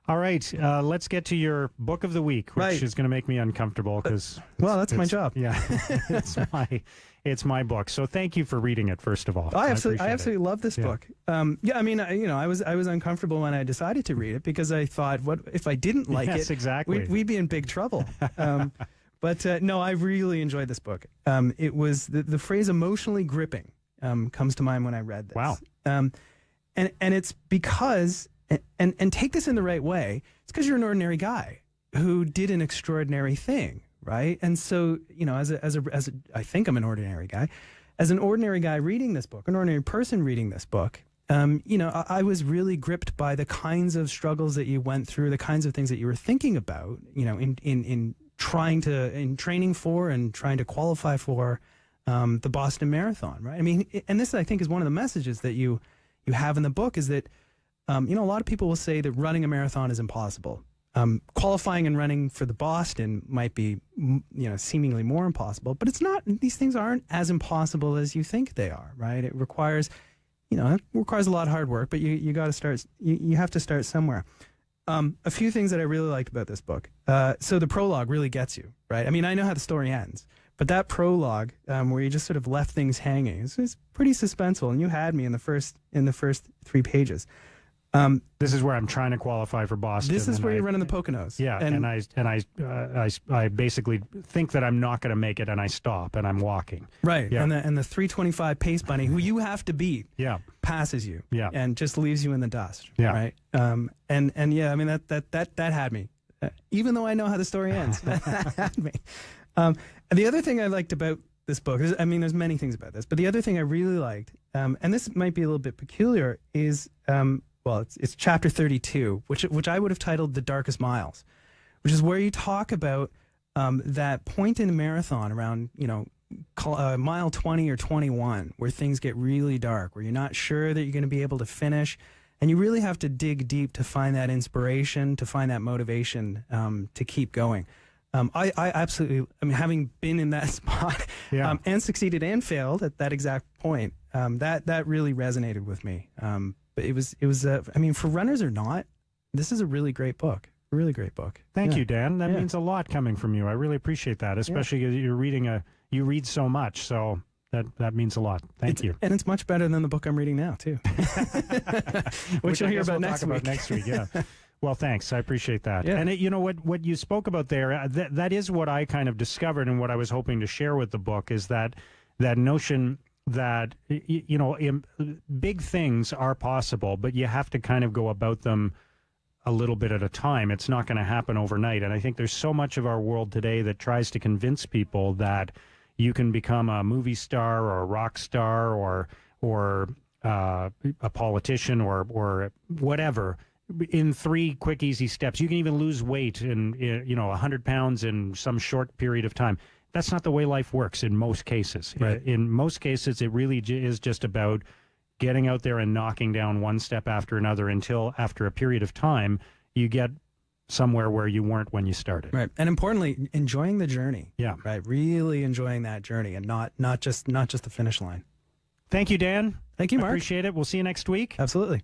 All right, let's get to your book of the week, which is going to make me uncomfortable because that's my job. Yeah, it's my book. So thank you for reading it. First of all, I absolutely love this book. I mean, I was uncomfortable when I decided to read it because I thought, what if I didn't like it? Exactly. We'd be in big trouble. But no, I really enjoyed this book. It was the phrase "emotionally gripping" comes to mind when I read this. Wow. And it's because. And take this in the right way. It's because you're an ordinary guy who did an extraordinary thing, right? And so, I think I'm an ordinary guy. As an ordinary guy reading this book, an ordinary person reading this book, I was really gripped by the kinds of struggles that you went through, the kinds of things that you were thinking about, in training for and trying to qualify for the Boston Marathon, right? I mean, and this I think is one of the messages that you have in the book is that. A lot of people will say that running a marathon is impossible. Qualifying and running for the Boston might be, seemingly more impossible, but it's not. These things aren't as impossible as you think they are, right? It requires, a lot of hard work, but you got to start. You have to start somewhere. A few things that I really liked about this book. So the prologue really gets you, right? I mean, I know how the story ends, but that prologue where you just sort of left things hanging is pretty suspenseful, and you had me in the first 3 pages. This is where I'm trying to qualify for Boston. This is where you're running the Poconos. Yeah, and I basically think that I'm not going to make it, and I stop, and I'm walking. Right, yeah. and the 3:25 pace bunny, who you have to beat, passes you, and just leaves you in the dust. Yeah, right. And yeah, I mean that had me, even though I know how the story ends. That had me. And the other thing I liked about this book, there's many things about this, but the other thing I really liked, and this might be a little bit peculiar, is. It's chapter 32, which I would have titled "The Darkest Miles," which is where you talk about that point in a marathon around mile 20 or 21, where things get really dark, where you're not sure that you're going to be able to finish, and you really have to dig deep to find that inspiration, to find that motivation to keep going. I absolutely, having been in that spot and succeeded and failed at that exact point, that really resonated with me. But it was for runners or not, this is a really great book. A really great book. Thank you, Dan. That means a lot coming from you. I really appreciate that, especially because you're reading you read so much, so that means a lot. Thank you. And it's much better than the book I'm reading now, too. Which you'll hear about next week. Yeah. Well, thanks. I appreciate that. Yeah. And what you spoke about there, that is what I kind of discovered, and what I was hoping to share with the book is that notion that big things are possible, but you have to kind of go about them a little bit at a time. It's not going to happen overnight. And I think there's so much of our world today that tries to convince people that you can become a movie star or a rock star or a politician or whatever in 3 quick, easy steps. You can even lose weight in 100 pounds in some short period of time. That's not the way life works in most cases. Right. In most cases, it really is just about getting out there and knocking down one step after another until, after a period of time, you get somewhere where you weren't when you started. Right. And importantly, enjoying the journey. Yeah. Right. Really enjoying that journey and not just the finish line. Thank you, Dan. Thank you, Mark. I appreciate it. We'll see you next week. Absolutely.